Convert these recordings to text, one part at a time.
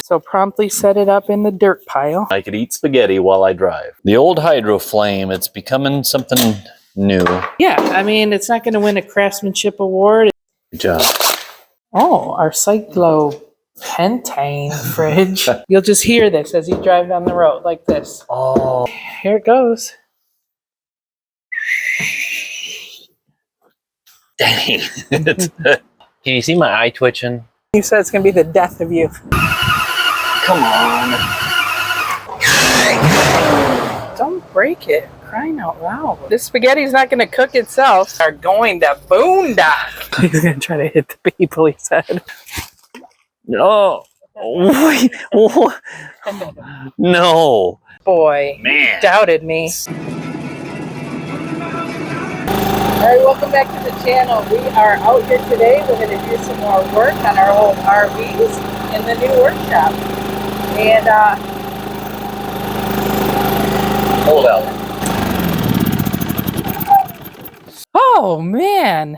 So promptly set it up in the dirt pile. I could eat spaghetti while I drive. The old Hydro Flame, it's becoming something new. Yeah, I mean, it's not going to win a craftsmanship award. Good job. Oh, our Cyclo Pentane fridge. You'll just hear this as you drive down the road like this. Oh. Here it goes. Dang. Can you see my eye twitching? You said it's going to be the death of you. Come on. Don't break it. Crying out loud. This spaghetti's not going to cook itself. Are going to boondock. He's going to try to hit the people, he said. No. Wait. No. Boy, Man. you doubted me. Alright, welcome back to the channel. We are out here today. We're going to do some more work on our old RVs in the new workshop. And, Hold out. oh man,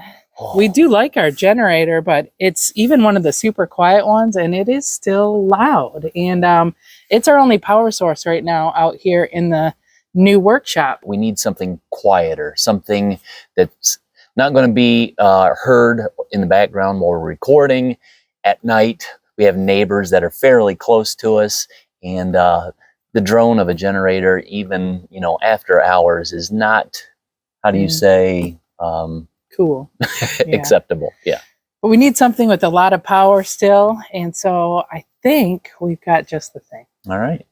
we do like our generator, but it's even one of the super quiet ones, and it is still loud. And it's our only power source right now out here in the new workshop. We need something quieter, something that's not going to be heard in the background while we're recording. At night, we have neighbors that are fairly close to us, and the drone of a generator, even after hours, is not, how do you say, cool. Yeah. acceptable. Yeah. But we need something with a lot of power still, and so I think we've got just the thing. All right.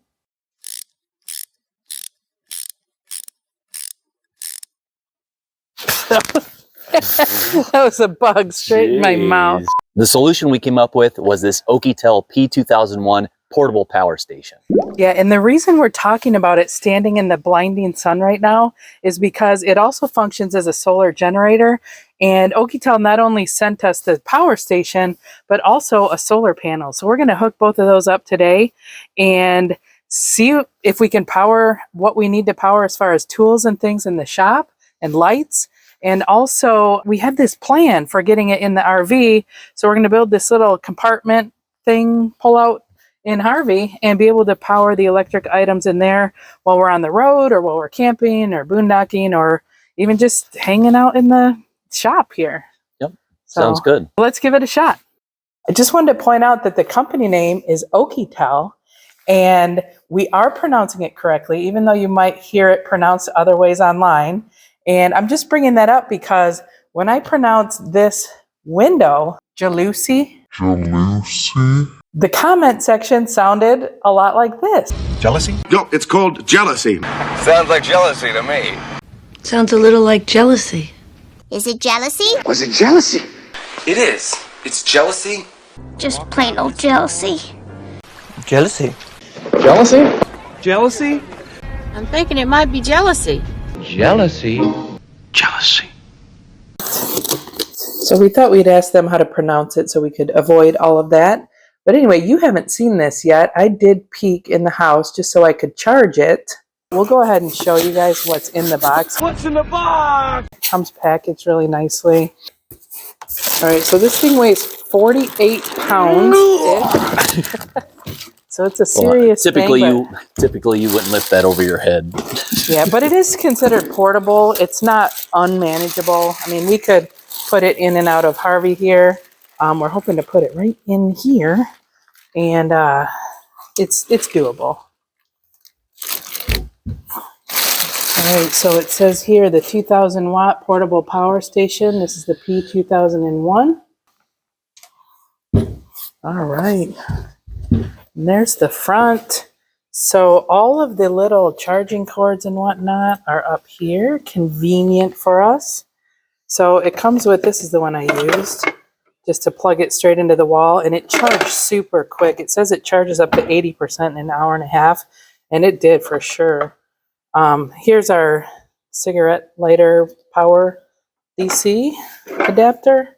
That was a bug straight in my mouth. The solution we came up with was this Oukitel P2001 portable power station. Yeah, and the reason we're talking about it standing in the blinding sun right now is because it also functions as a solar generator. And Oukitel not only sent us the power station, but also a solar panel. So we're going to hook both of those up today and see if we can power what we need to power as far as tools and things in the shop and lights. And also, we have this plan for getting it in the RV. So we're going to build this little compartment thing, pull out in Harvey, and be able to power the electric items in there while we're on the road, or while we're camping or boondocking, or even just hanging out in the shop here. Yep. So sounds good. Let's give it a shot. I just wanted to point out that the company name is Oukitel, and we are pronouncing it correctly, even though you might hear it pronounced other ways online. And I'm just bringing that up because when I pronounce this window, Jalousie, the comment section sounded a lot like this. Jealousy? No, it's called jealousy. Sounds like jealousy to me. Sounds a little like jealousy. Is it jealousy? Was it jealousy? It is. It's jealousy. Just plain old jealousy. Jealousy. Jealousy? Jealousy? I'm thinking it might be jealousy. Jealousy. Jealousy. So we thought we'd ask them how to pronounce it so we could avoid all of that. But anyway, you haven't seen this yet. I did peek in the house just so I could charge it. We'll go ahead and show you guys what's in the box. What's in the box? It comes packaged really nicely. All right, so this thing weighs 48 pounds. So it's a serious typically thing. Typically you wouldn't lift that over your head. Yeah, but it is considered portable. It's not unmanageable. I mean, we could put it in and out of Harvey here. We're hoping to put it right in here, and it's doable. All right, so it says here the 2,000 watt portable power station. This is the P2001. All right, and there's the front. So all of the little charging cords and whatnot are up here, convenient for us. So it comes with, this is the one I used, just to plug it straight into the wall, and it charged super quick. It says it charges up to 80% in an hour and a half, and it did for sure. Here's our cigarette lighter power DC adapter,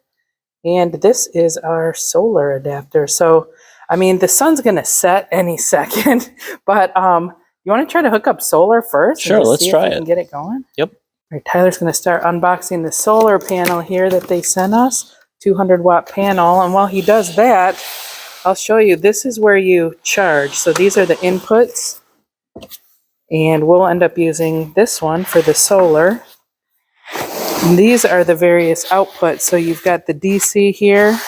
and this is our solar adapter. So, I mean, the sun's gonna set any second, but you want to try to hook up solar first? Sure, let's try it. And get it going. Yep. All right, Tyler's gonna start unboxing the solar panel here that they sent us, 200 watt panel, and while he does that, I'll show you. This is where you charge. So these are the inputs. And we'll end up using this one for the solar. And these are the various outputs. So you've got the DC here.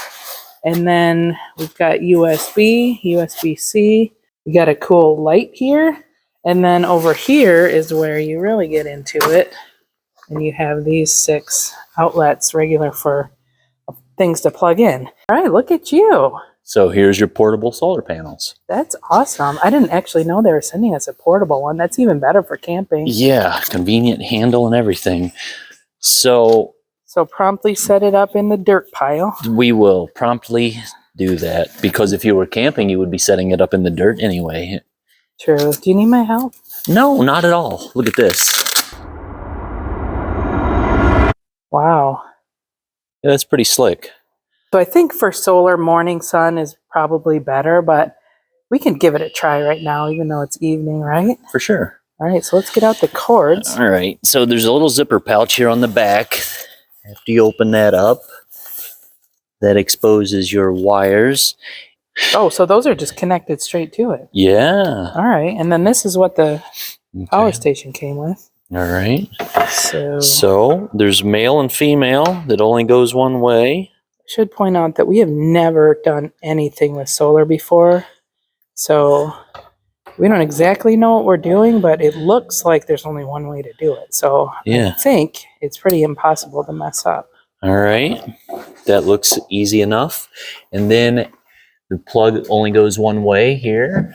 And then we've got USB, USB-C. We got a cool light here. And then over here is where you really get into it. And you have these 6 outlets regular for things to plug in. All right, look at you. So here's your portable solar panels. That's awesome. I didn't actually know they were sending us a portable one. That's even better for camping. Yeah, convenient handle and everything. So promptly set it up in the dirt pile. we will promptly do that, because if you were camping, you would be setting it up in the dirt anyway. True. Do you need my help? No, not at all. Look at this. Wow. Yeah, that's pretty slick. So I think for solar, morning sun is probably better, but we can give it a try right now, even though it's evening, right? For sure. All right, so let's get out the cords. All right, so there's a little zipper pouch here on the back. After you open that up, that exposes your wires. Oh, so those are just connected straight to it. Yeah. All right, and then this is what the power Okay. station came with. All right. So So there's male and female that only goes one way. I should point out that we have never done anything with solar before. So we don't exactly know what we're doing, but it looks like there's only one way to do it. So Yeah. I think it's pretty impossible to mess up. All right. That looks easy enough. And then the plug only goes one way here.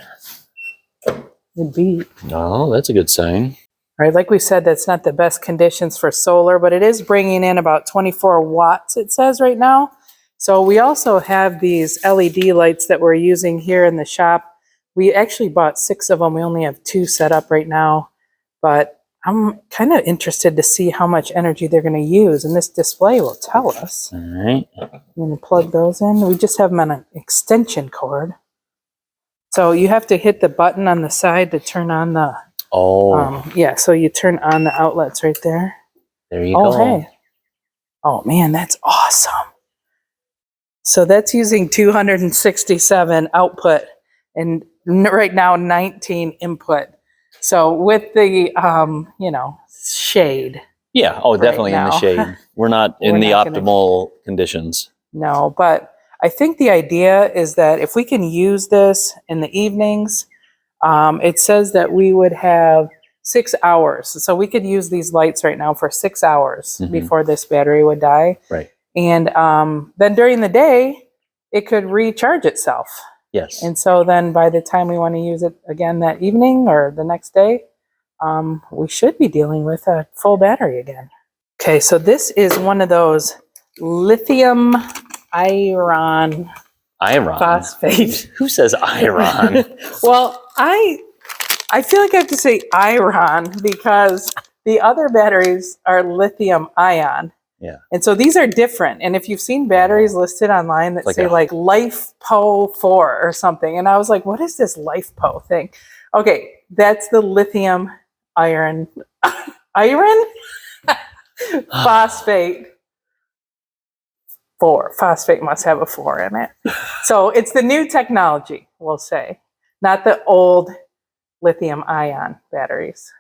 It'd be Oh, that's a good sign. all right, like we said, that's not the best conditions for solar, but it is bringing in about 24 watts, it says right now. So we also have these LED lights that we're using here in the shop. We actually bought 6 of them. We only have 2 set up right now, but I'm kind of interested to see how much energy they're going to use, and this display will tell us. All right. I'm going to plug those in. We just have them on an extension cord. So you have to hit the button on the side to turn on the Oh, yeah, so you turn on the outlets right there. there you Oh, go. hey. Oh, man, that's awesome. So that's using 267 output and right now 19 input. So with the, shade, Yeah. Oh, definitely in the now. shade. We're not in We're the not gonna- optimal conditions. no, but I think the idea is that if we can use this in the evenings, it says that we would have 6 hours. So we could use these lights right now for 6 hours Mhm. before this battery would die. Right. And then during the day, it could recharge itself. Yes. And so then by the time we want to use it again that evening or the next day, we should be dealing with a full battery again. Okay, so this is one of those lithium iron Iron. phosphate. Who says iron? Well, I feel like I have to say iron because the other batteries are lithium ion. Yeah. And so these are different. And if you've seen batteries listed online that Like say a- like LifePo 4 or something, and I was like, what is this LifePo thing? Okay, that's the lithium iron phosphate 4. Phosphate must have a 4 in it. So it's the new technology, we'll say, not the old lithium ion batteries.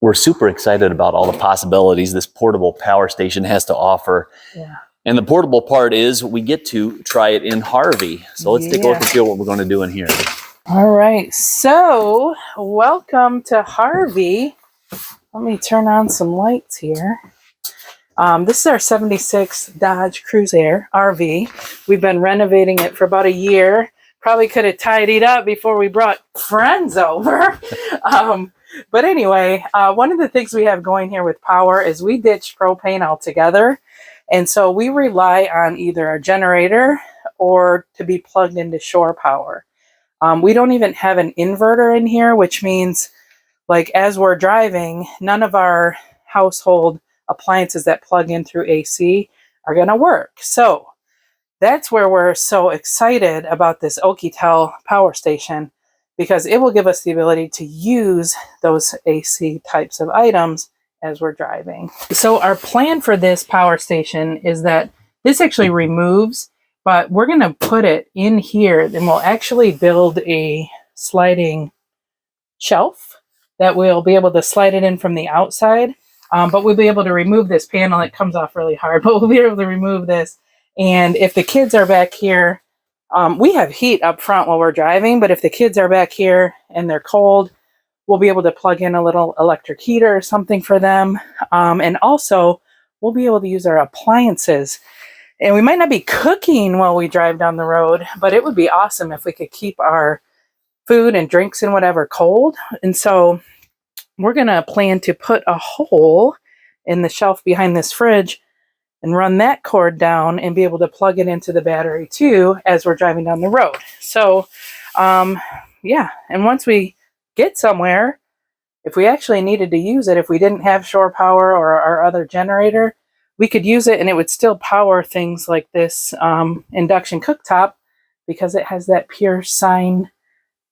We're super excited about all the possibilities this portable power station has to offer. Yeah. And the portable part is we get to try it in Harvey. So let's take a look Yeah. and see what we're going to do in here. All right. So welcome to Harvey. Let me turn on some lights here. This is our 76 Dodge Cruiser RV. We've been renovating it for about a year. Probably could have tidied up before we brought friends over. But anyway, one of the things we have going here with power is we ditched propane altogether. And so we rely on either a generator or to be plugged into shore power. We don't even have an inverter in here, which means like as we're driving, none of our household appliances that plug in through AC are going to work. So that's where we're so excited about this Oukitel power station, because it will give us the ability to use those AC types of items as we're driving. So our plan for this power station is that this actually removes, but we're going to put it in here. Then we'll actually build a sliding shelf that we'll be able to slide it in from the outside. But we'll be able to remove this panel. It comes off really hard, but we'll be able to remove this. And if the kids are back here, we have heat up front while we're driving, but if the kids are back here and they're cold, we'll be able to plug in a little electric heater or something for them. And also, we'll be able to use our appliances. And we might not be cooking while we drive down the road, but it would be awesome if we could keep our food and drinks and whatever cold. And so we're going to plan to put a hole in the shelf behind this fridge and run that cord down and be able to plug it into the battery too as we're driving down the road. So, yeah. And once we get somewhere, if we actually needed to use it, if we didn't have shore power or our other generator, we could use it and it would still power things like this induction cooktop because it has that pure sine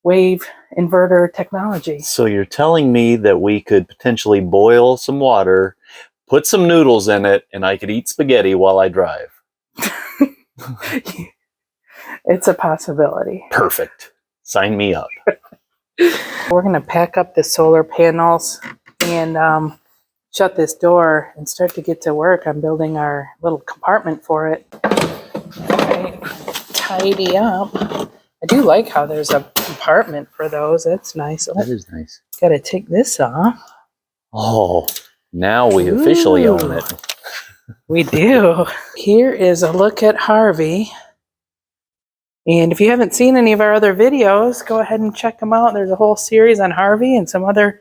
wave inverter technology. So you're telling me that we could potentially boil some water, put some noodles in it, and I could eat spaghetti while I drive. It's a possibility. Perfect. Sign me up. We're going to pack up the solar panels and shut this door and start to get to work on building our little compartment for it. Right. Tidy up. I do like how there's a compartment for those. That's nice. That is nice. Got to take this off. Oh, now we officially own it. We do. Here is a look at Harvey. And if you haven't seen any of our other videos, go ahead and check them out. There's a whole series on Harvey and some other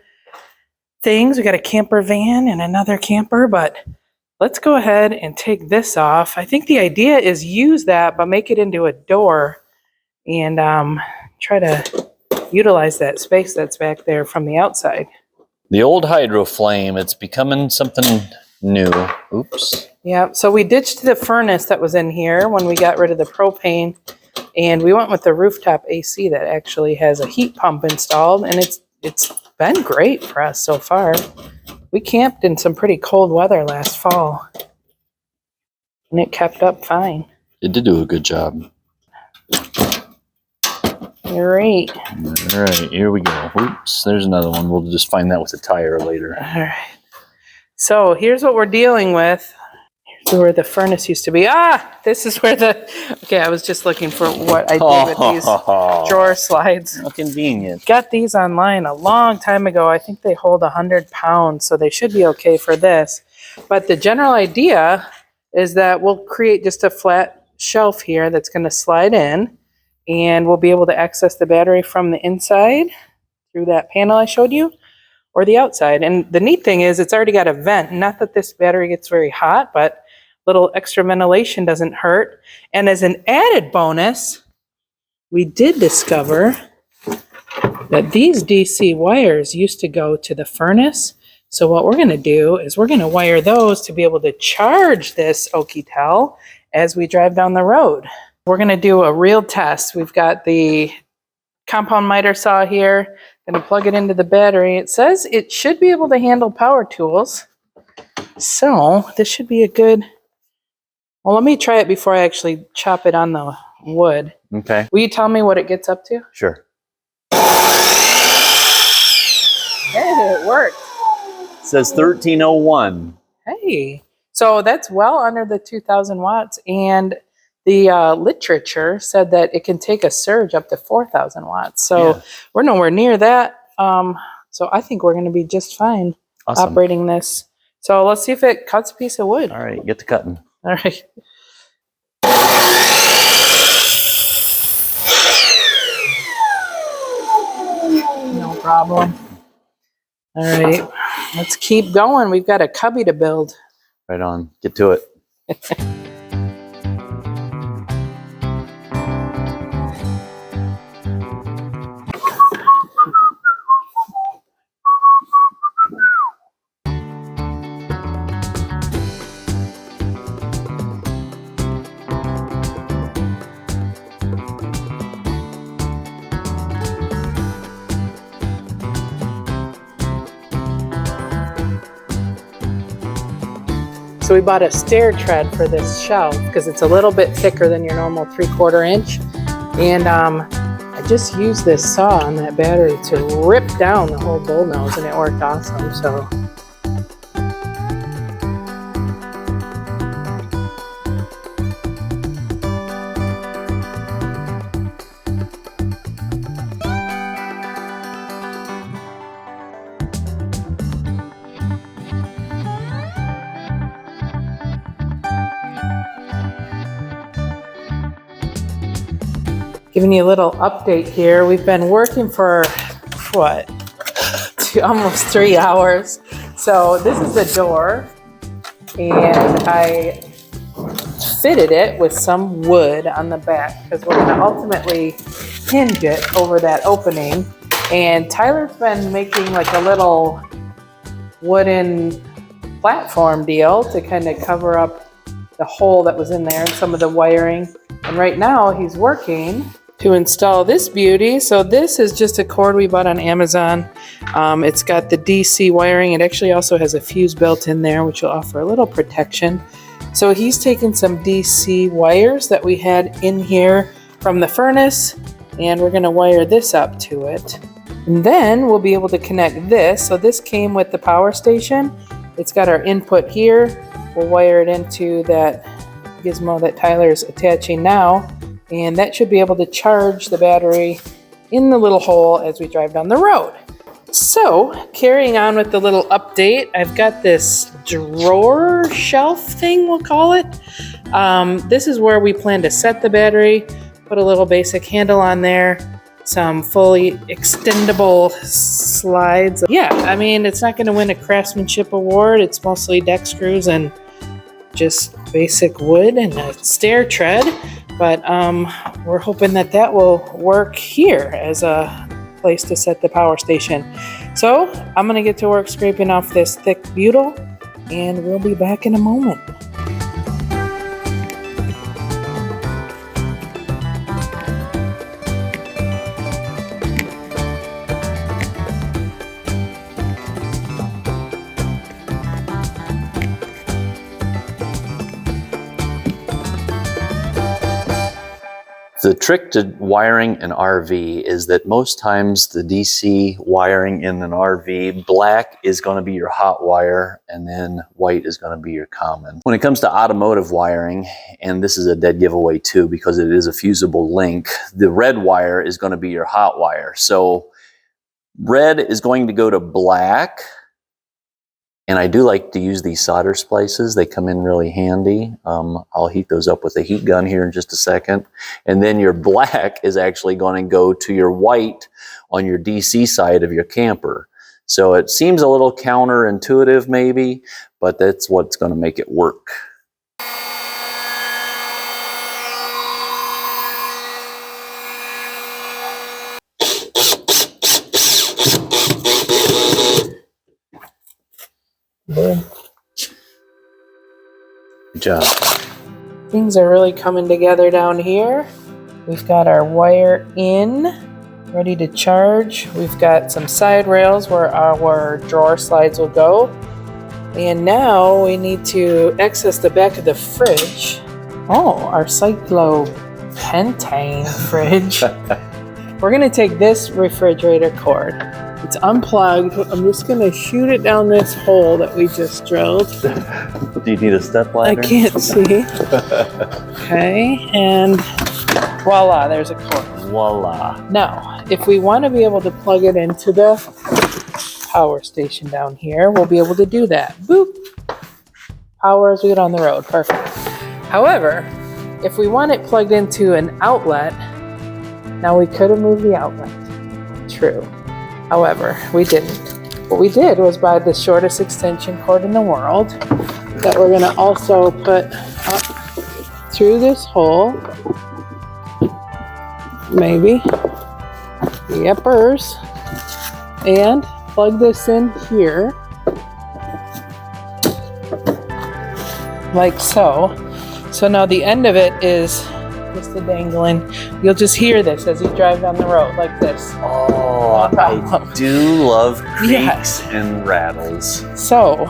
things. We got a camper van and another camper, but let's go ahead and take this off. I think the idea is use that, but make it into a door and try to utilize that space that's back there from the outside. The old hydro flame, it's becoming something new. Oops. Yeah, so we ditched the furnace that was in here when we got rid of the propane, and we went with the rooftop AC that actually has a heat pump installed, and it's been great for us so far. We camped in some pretty cold weather last fall, and it kept up fine. It did do a good job. Great. All right, here we go. Oops, there's another one. We'll just find that with a tire later. All right. So here's what we're dealing with. Here's where the furnace used to be. This is where okay, I was just looking for what I did with these drawer slides. How convenient. Got these online a long time ago. I think they hold 100 pounds, so they should be okay for this. But the general idea is that we'll create just a flat shelf here that's going to slide in, and we'll be able to access the battery from the inside through that panel I showed you, or the outside. And the neat thing is it's already got a vent. Not that this battery gets very hot, but little extra ventilation doesn't hurt. And as an added bonus, we did discover that these DC wires used to go to the furnace. So what we're going to do is we're going to wire those to be able to charge this Oukitel as we drive down the road. We're going to do a real test. We've got the compound miter saw here. Going to plug it into the battery. It says it should be able to handle power tools. So this should be a good... Well, let me try it before I actually chop it on the wood. Okay. Will you tell me what it gets up to? Sure. Hey, it worked. It says 1301. Hey. So that's well under the 2,000 watts. And the literature said that it can take a surge up to 4,000 watts. So we're nowhere near that. So I think we're going to be just fine operating this. So let's see if it cuts a piece of wood. All right, get to cutting. All right. No problem. All right, let's keep going. We've got a cubby to build. Right on. Get to it. So we bought a stair tread for this shelf because it's a little bit thicker than your normal 3/4 inch. And I just used this saw on that battery to rip down the whole bull nose, and it worked awesome. So giving you a little update here. We've been working for, what, almost 3 hours. So this is the door, and I fitted it with some wood on the back because we're gonna ultimately hinge it over that opening. And Tyler's been making like a little wooden platform deal to kind of cover up the hole that was in there and some of the wiring. And right now he's working to install this beauty. So this is just a cord we bought on Amazon. It's got the DC wiring. It actually also has a fuse built in there, which will offer a little protection. So he's taken some DC wires that we had in here from the furnace, and we're gonna wire this up to it. And then we'll be able to connect this. So this came with the power station. It's got our input here. We'll wire it into that gizmo that Tyler's attaching now. And that should be able to charge the battery in the little hole as we drive down the road. So, carrying on with the little update, I've got this drawer shelf thing, we'll call it. This is where we plan to set the battery, put a little basic handle on there, some fully extendable slides. Yeah, I mean, it's not gonna win a craftsmanship award. It's mostly deck screws and just basic wood and a stair tread. But we're hoping that that will work here as a place to set the power station. So I'm gonna get to work scraping off this thick butyl, and we'll be back in a moment. The trick to wiring an RV is that most times the DC wiring in an RV, black is going to be your hot wire and then white is going to be your common. When it comes to automotive wiring, and this is a dead giveaway too because it is a fusible link, the red wire is going to be your hot wire. So red is going to go to black. And I do like to use these solder splices. They come in really handy. I'll heat those up with a heat gun here in just a second. And then your black is actually going to go to your white on your DC side of your camper. So it seems a little counterintuitive maybe, but that's what's going to make it work. Good job. Things are really coming together down here. We've got our wire in, ready to charge. We've got some side rails where our drawer slides will go. And now we need to access the back of the fridge. Oh, our Cyclo Pentane fridge. We're gonna take this refrigerator cord. It's unplugged. I'm just gonna shoot it down this hole that we just drilled. Do you need a step ladder? I can't see. Okay, and voila, there's a cord. Voila. Now, if we want to be able to plug it into the power station down here, we'll be able to do that. Boop. Power as we get on the road. Perfect. However, if we want it plugged into an outlet, now we could have moved the outlet. True. However, we didn't. What we did was buy the shortest extension cord in the world that we're gonna also put up through this hole. Maybe. Yepers. And plug this in here. Like so. So now the end of it is just the dangling. You'll just hear this as you drive down the road like this. Oh, I do love creaks Yes. and rattles. So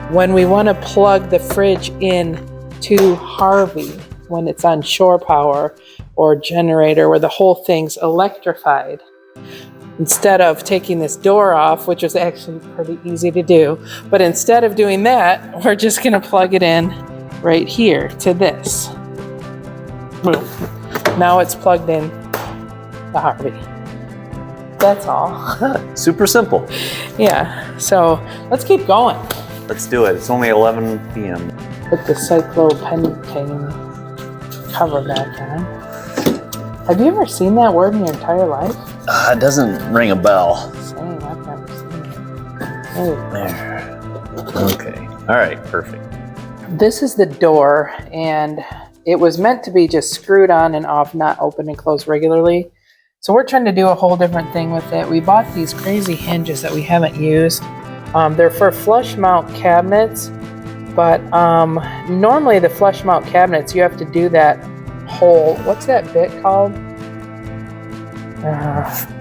when we want to plug the fridge in to Harvey, when it's on shore power or generator where the whole thing's electrified, instead of taking this door off, which is actually pretty easy to do, but instead of doing that, we're just going to plug it in right here to this. Boom. Now it's plugged in to Harvey. That's all. Super simple. Yeah, so let's keep going. Let's do it. It's only 11 p.m. Put the cyclopentane cover back on. Have you ever seen that word in your entire life? It doesn't ring a bell. Same, I've never seen it. There. There. Okay. All right. Perfect. This is the door, and it was meant to be just screwed on and off, not open and closed regularly. So we're trying to do a whole different thing with it. We bought these crazy hinges that we haven't used. They're for flush mount cabinets, but normally the flush mount cabinets, you have to do that whole, what's that bit called?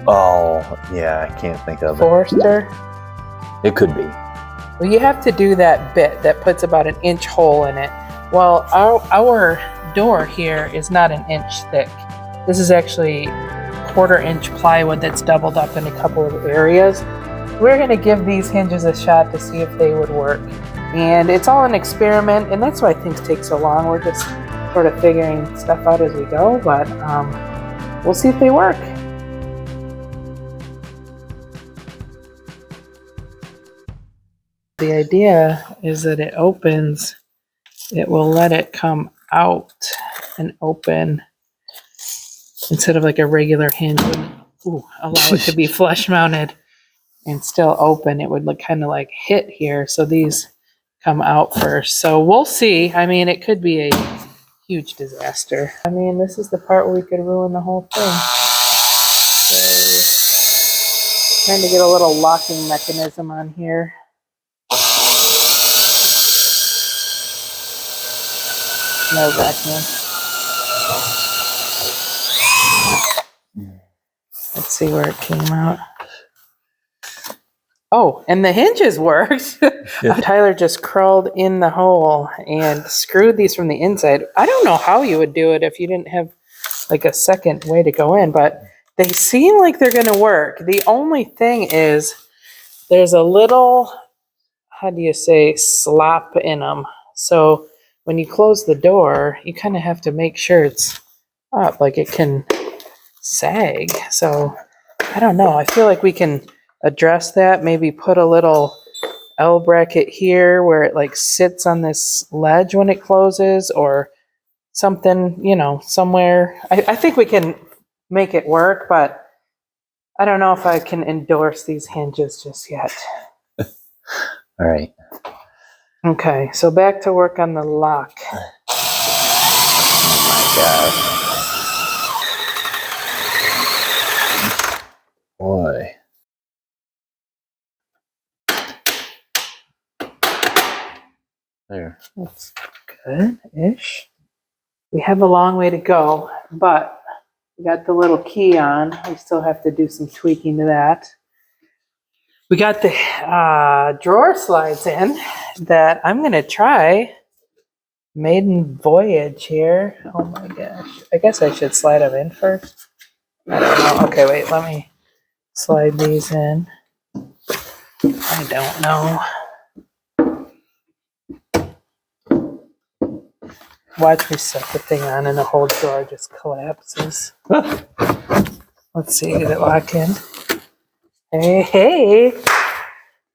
Oh, yeah. I can't think of it. Forester? It could be. Well, you have to do that bit that puts about an inch hole in it. Well, our door here is not an inch thick. This is actually 1/4 inch plywood that's doubled up in a couple of areas. We're going to give these hinges a shot to see if they would work. And it's all an experiment, and that's why things take so long. We're just sort of figuring stuff out as we go, but we'll see if they work. The idea is that it opens, it will let it come out and open instead of like a regular hinge would allow it to be flush mounted and still open. It would look kind of like hit here. So these come out first. So we'll see. I mean, it could be a huge disaster. I mean, this is the part where we could ruin the whole thing. So, trying to get a little locking mechanism on here. No vacuum. Let's see where it came out. Oh, and the hinges worked. Tyler just crawled in the hole and screwed these from the inside. I don't know how you would do it if you didn't have like a second way to go in, but they seem like they're going to work. The only thing is there's a little, how do you say, slop in them. So when you close the door, you kind of have to make sure it's up, like it can sag. So I don't know. I feel like we can address that. Maybe put a little L bracket here where it like sits on this ledge when it closes, or something, you know, somewhere. I think we can make it work, but I don't know if I can endorse these hinges just yet. All right. Okay, so back to work on the lock. Oh my gosh. Boy. There. That's good-ish. We have a long way to go, but we got the little key on. We still have to do some tweaking to that. We got the drawer slides in that I'm going to try. Maiden voyage here. Oh my gosh. I guess I should slide them in first. I don't know. Okay, wait. Let me slide these in. I don't know. Watch me set the thing on and the whole drawer just collapses. Let's see. Did it lock in? Hey, hey.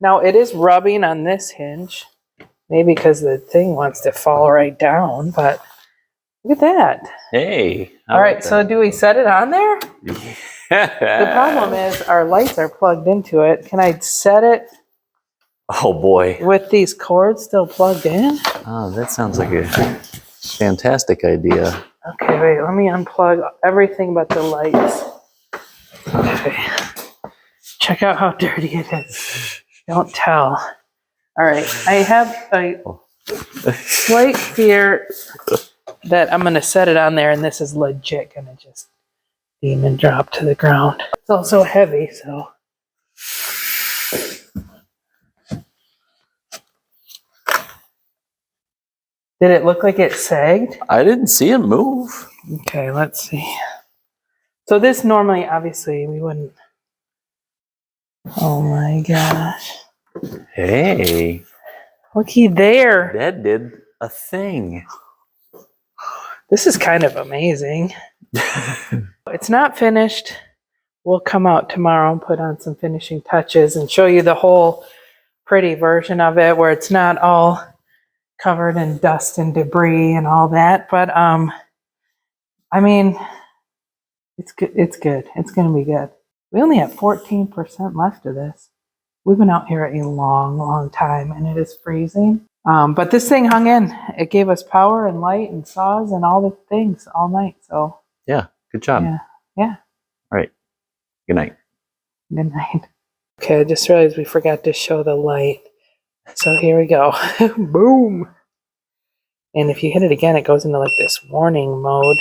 Now it is rubbing on this hinge. Maybe because the thing wants to fall right down, but look at that. Hey. All right, so do we set it on there? Yeah. The problem is our lights are plugged into it. Can I set it Oh boy. with these cords still plugged in? Oh, that sounds like a fantastic idea. Okay, wait, let me unplug everything but the lights. Okay. Check out how dirty it is. Don't tell. All right, I have a slight fear that I'm going to set it on there and this is legit going to just demon drop to the ground. It's also heavy, so. Did it look like it sagged? I didn't see it move. Okay, let's see. So this normally, obviously, we wouldn't. Oh my gosh. Hey, Looky there. that did a thing. This is kind of amazing. It's not finished. We'll come out tomorrow and put on some finishing touches and show you the whole pretty version of it where it's not all covered in dust and debris and all that. But I mean, it's good. It's good. It's going to be good. We only have 14% left of this. We've been out here a long, long time, and it is freezing. But this thing hung in. It gave us power and light and saws and all the things all night. So Yeah, good job. yeah, yeah. All right. Good night. Good night. Okay, I just realized we forgot to show the light. So here we go. Boom. And if you hit it again, it goes into like this warning mode.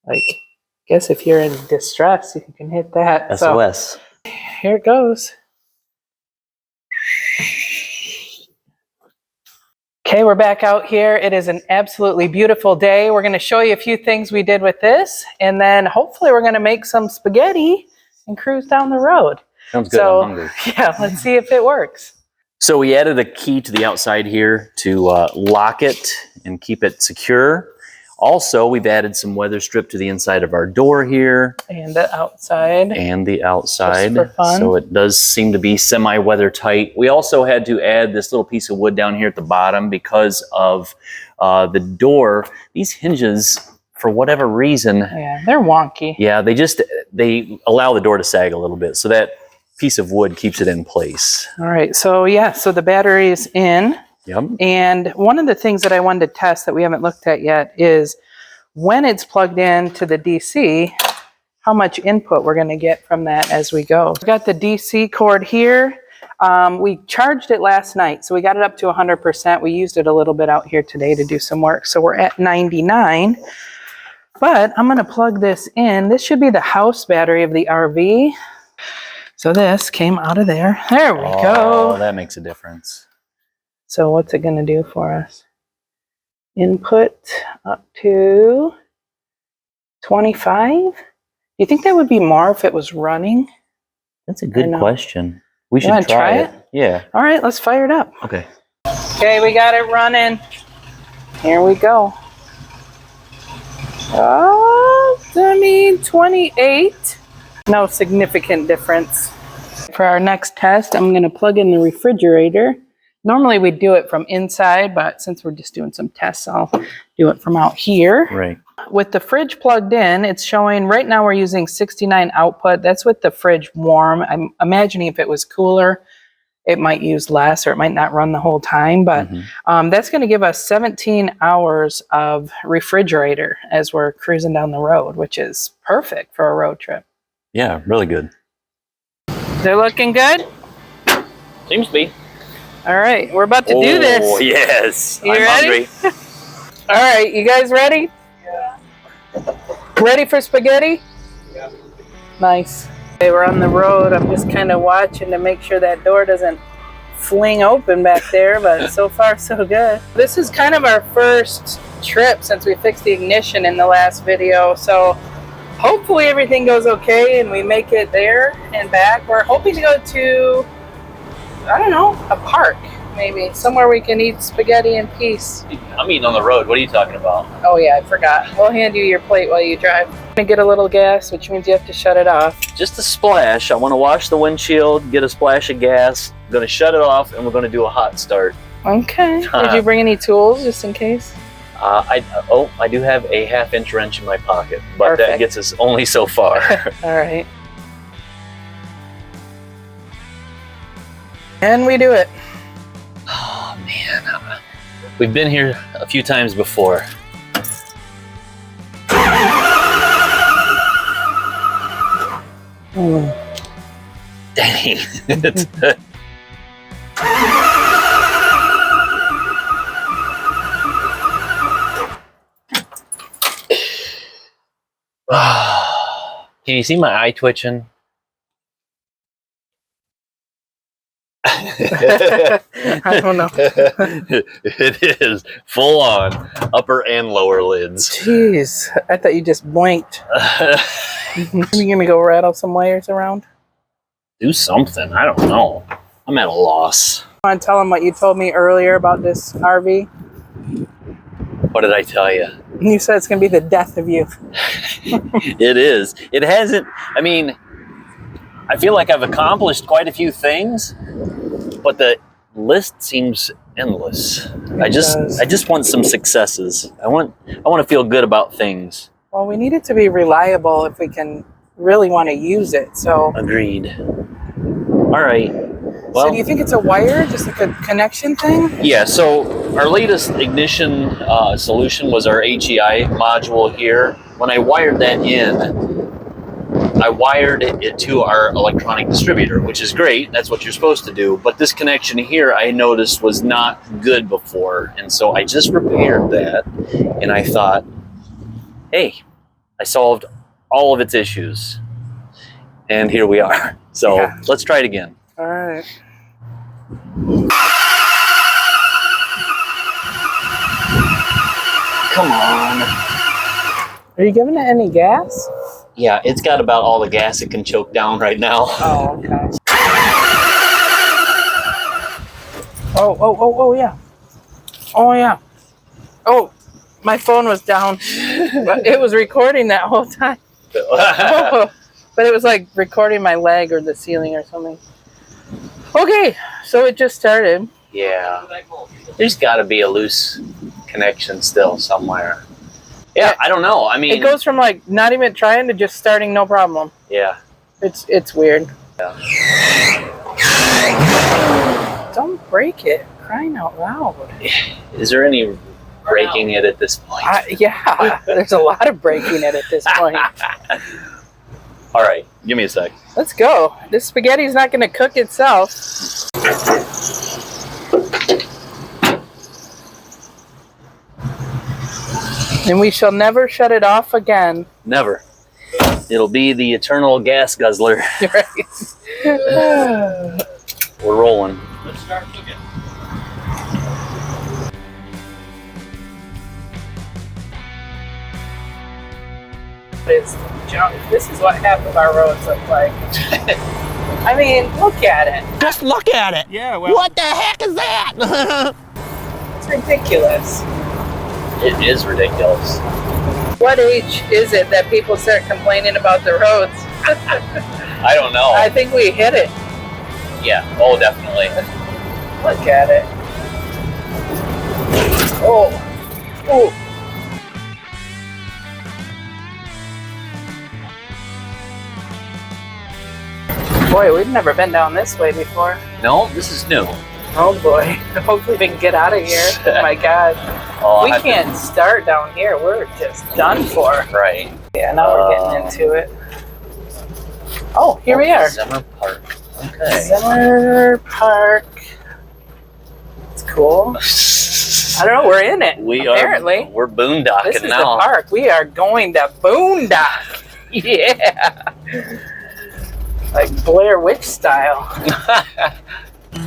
Like, I guess if you're in distress, you can hit that. SOS. So, here it goes. Okay, we're back out here. It is an absolutely beautiful day. We're going to show you a few things we did with this, and then hopefully we're going to make some spaghetti and cruise down the road. Sounds good. So, I'm hungry. yeah, let's see if it works. So we added a key to the outside here to lock it and keep it secure. Also, we've added some weather strip to the inside of our door here. And the outside. And the outside. Just for fun. So it does seem to be semi-weather tight. We also had to add this little piece of wood down here at the bottom because of the door. These hinges, for whatever reason, Yeah, they're wonky. yeah, they allow the door to sag a little bit. So that piece of wood keeps it in place. All right, so yeah, so the battery is in. Yep. And one of the things that I wanted to test that we haven't looked at yet is when it's plugged in to the DC, how much input we're going to get from that as we go. We've got the DC cord here. We charged it last night, so we got it up to 100%. We used it a little bit out here today to do some work, so we're at 99. But I'm going to plug this in. This should be the house battery of the RV. So this came out of there. There we go. Oh, that makes a difference. So what's it going to do for us? Input up to 25. Do you think that would be more if it was running? That's a good question. We should wanna try it. Yeah. All right, let's fire it up. Okay. Okay, we got it running. Here we go. Oh, 28. No significant difference. For our next test, I'm going to plug in the refrigerator. Normally we do it from inside, but since we're just doing some tests, I'll do it from out here. Right. With the fridge plugged in, it's showing right now we're using 69 output. That's with the fridge warm. I'm imagining if it was cooler, it might use less or it might not run the whole time. But that's going to give us 17 hours of refrigerator as we're cruising down the road, which is perfect for a road trip. Yeah, really good. They're looking good? Seems to be. All right, we're about to do this. Oh, yes. You I'm ready? hungry. All right, you guys ready? Yeah. Ready for spaghetti? Yeah. Nice. Okay, we're on the road. I'm just kind of watching to make sure that door doesn't fling open back there, but so far so good. This is kind of our first trip since we fixed the ignition in the last video, so hopefully everything goes okay and we make it there and back. We're hoping to go to, I don't know, a park, maybe. Somewhere we can eat spaghetti in peace. I'm eating on the road. What are you talking about? Oh yeah, I forgot. We'll hand you your plate while you drive. I'm gonna get a little gas, which means you have to shut it off. Just a splash. I want to wash the windshield, get a splash of gas. I'm going to shut it off, and we're going to do a hot start. Okay. Did you bring any tools, just in case? I do have a 1/2-inch wrench in my pocket, but Perfect. that gets us only so far. All right. And we do it. Oh, man. We've been here a few times before. Dang. Can you see my eye twitching? I don't know. It is full on upper and lower lids. Jeez, I thought you just blinked. You gonna go rattle some wires around? Do something. I don't know. I'm at a loss. Want to tell them what you told me earlier about this RV? What did I tell you? You said it's gonna be the death of you. It is. It hasn't. I mean, I feel like I've accomplished quite a few things, but the list seems endless. I just want some successes. I want to feel good about things. Well, we need it to be reliable if we can really want to use it. So, Agreed. All right. Well, so do you think it's a wire, just like a connection thing? yeah, so our latest ignition solution was our HEI module here. When I wired that in, I wired it to our electronic distributor, which is great. That's what you're supposed to do. But this connection here, I noticed, was not good before. And so I just repaired that. And I thought, hey, I solved all of its issues. And here we are. So Yeah. let's try it again. All right. Come on. Are you giving it any gas? Yeah, it's got about all the gas it can choke down right now. Oh, okay. Oh, yeah. Oh, yeah. Oh, my phone was down. But it was recording that whole time. Oh, but it was like recording my leg or the ceiling or something. Okay, so it just started. Yeah. There's got to be a loose connection still somewhere. Yeah, I don't know. I mean, It goes from like not even trying to just starting, no problem. yeah. It's weird. Yeah. Don't break it. Crying out loud. Is there any breaking it at this point? Yeah, there's a lot of breaking it at this point. All right, give me a sec. Let's go. This spaghetti's not going to cook itself. And we shall never shut it off again. Never. It'll be the eternal gas guzzler. Right. We're rolling. Let's start cooking. It's junk. This is what half of our roads look like. I mean, look at it. Just look at it. Yeah, well. What the heck is that? It's ridiculous. It is ridiculous. What age is it that people start complaining about the roads? I don't know. I think we hit it. Yeah. Oh, definitely. Look at it. Oh. Oh. Boy, we've never been down this way before. No, this is new. Oh boy. Hopefully we can get out of here. Oh my god. Oh, We can't start down here. We're just done for. Right. Yeah, now we're getting into it. Oh, here we are. Zimmer Park. Okay. Zimmer Park. It's cool. I don't know, we're in it. Apparently. We're boondocking This is now. the park. We are going to boondock. Yeah. Like Blair Witch style.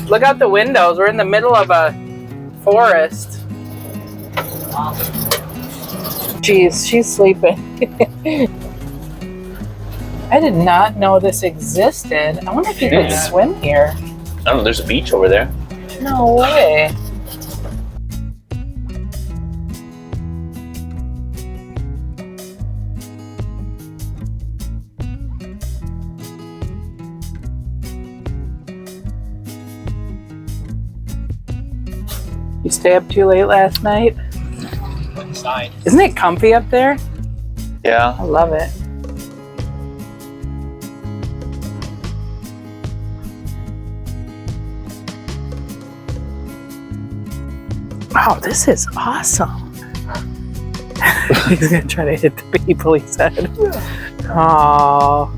Look out the windows. We're in the middle of a forest. Jeez, she's sleeping. I did not know this existed. I wonder if you could swim here. I don't know. There's a beach over there. No way. You stay up too late last night? Inside. Isn't it comfy up there? Yeah. I love it. Wow, this is awesome. He's gonna try to hit the people, he said. Oh,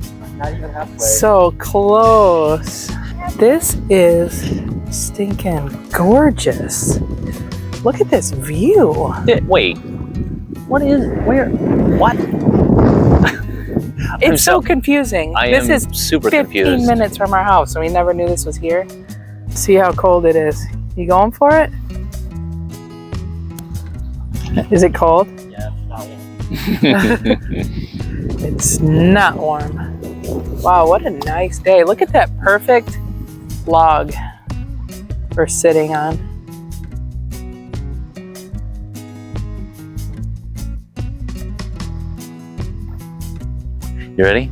so close. This is stinking gorgeous. Look at this view. Wait. What is? Where? What? It's so confusing. I This am is super 15 confused. minutes from our house, and we never knew this was here. See how cold it is. You going for it? Is it cold? Yeah, not It's not warm. Wow, what a nice day. Look at that perfect log we're sitting on. You ready?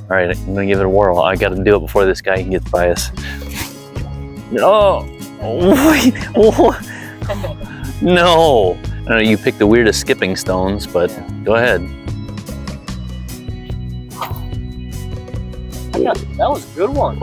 All right, I'm gonna give it a whirl. I gotta do it before this guy gets by us. Oh, wait. Oh. No. I know you picked the weirdest skipping stones, but go ahead. Yeah, that was a good one.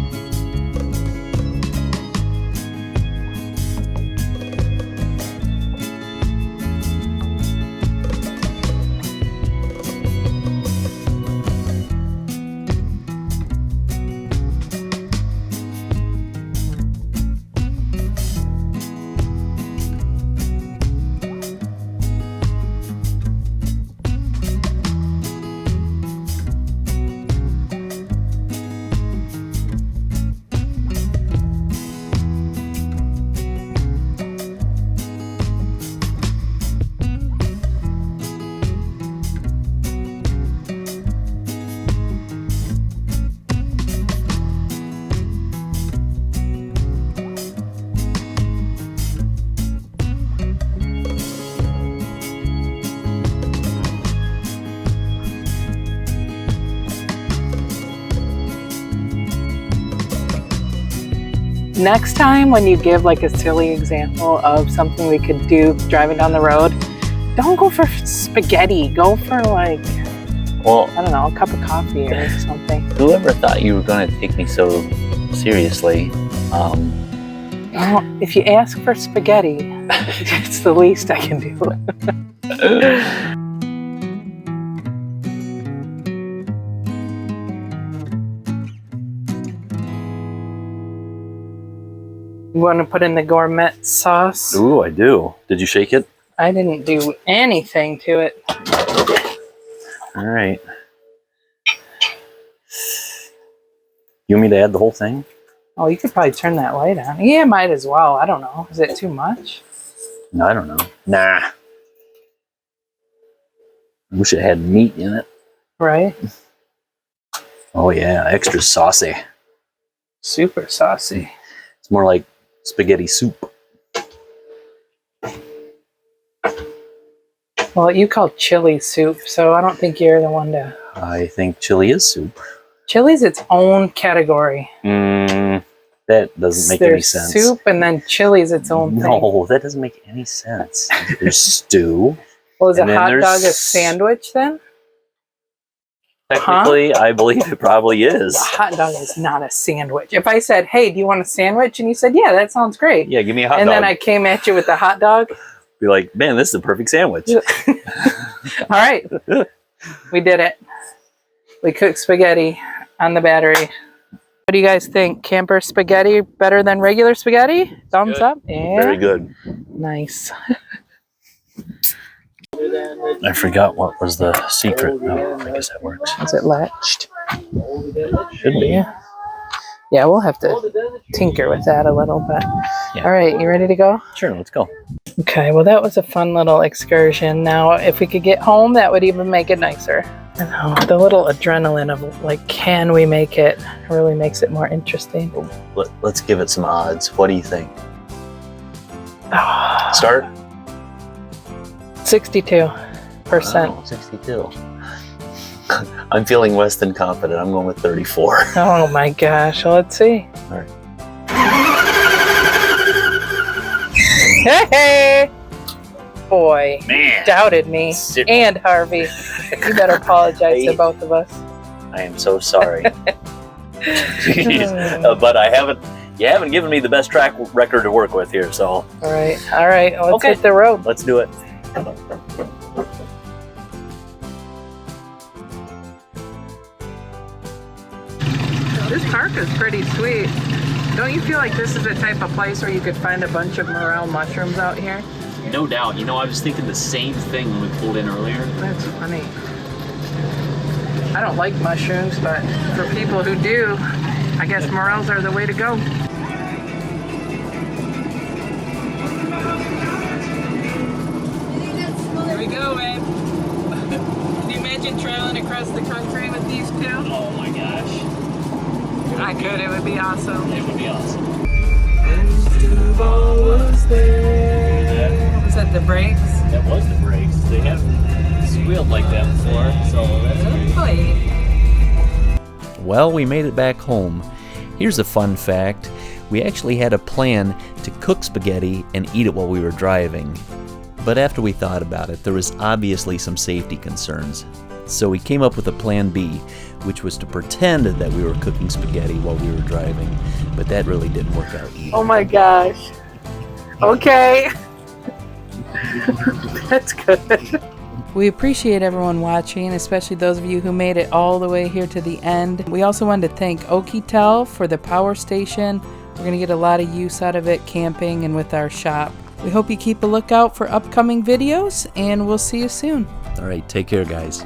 Next time when you give like a silly example of something we could do driving down the road, don't go for spaghetti. Go for like, Well, I don't know, a cup of coffee or something. whoever thought you were gonna take me so seriously, Well, if you ask for spaghetti, it's the least I can do. You want to put in the gourmet sauce? ooh, I do. Did you shake it? I didn't do anything to it. All right. You want me to add the whole thing? Oh, you could probably turn that light on. Yeah, might as well. I don't know. Is it too much? No, I don't know. Nah. I wish it had meat in it. Right? Oh yeah, extra saucy. Super saucy. It's more like spaghetti soup. Well, you call chili soup, so I don't think you're the one to... I think chili is soup. Chili's its own category. That doesn't make any sense. There's soup and then chili's its own thing. No, that doesn't make any sense. There's stew. Well, is a and then hot there's- dog a sandwich then? Technically, I believe it probably is. A hot dog is not a sandwich. If I said, hey, do you want a sandwich? And you said, yeah, that sounds great. Yeah, give me a hot And dog. then I came at you with the hot dog. Be like, man, this is a perfect sandwich. All right. We did it. We cooked spaghetti on the battery. What do you guys think? Camper spaghetti better than regular spaghetti? Thumbs Good. up? Yeah. Very good. Nice. I forgot what was the secret. Oh, I guess that works. Is it latched? Should be. Yeah. Yeah, we'll have to tinker with that a little bit. Yeah. All right, you ready to go? Sure, let's go. Okay, well, that was a fun little excursion. Now, if we could get home, that would even make it nicer. I know, the little adrenaline of, like, can we make it really makes it more interesting. Let's give it some odds. What do you think? Start? 62%. Oh, 62. I'm feeling less than confident. I'm going with 34. Oh my gosh, well, let's see. All right. Hey! Boy, Man. doubted me. Sit- And Harvey. You better apologize to Hey. both of us. I am so sorry. Jeez. But you haven't given me the best track record to work with here, so All right, let's Okay. hit the road. let's do it. This park is pretty sweet. Don't you feel like this is the type of place where you could find a bunch of morel mushrooms out here? No doubt. You know, I was thinking the same thing when we pulled in earlier. That's funny. I don't like mushrooms, but for people who do, I guess morels are the way to go. imagine traveling across the country with these two? Oh my gosh. I could, it would be awesome. It would be awesome. Was that the brakes? That was the brakes. They haven't squealed like that before, so that's great. Well, we made it back home. Here's a fun fact. We actually had a plan to cook spaghetti and eat it while we were driving. But after we thought about it, there was obviously some safety concerns. So we came up with a plan B, which was to pretend that we were cooking spaghetti while we were driving. But that really didn't work out either. Oh my gosh. Okay. That's good. We appreciate everyone watching, especially those of you who made it all the way here to the end. We also wanted to thank Oukitel for the power station. We're going to get a lot of use out of it camping and with our shop. We hope you keep a lookout for upcoming videos, and we'll see you soon. All right, take care, guys.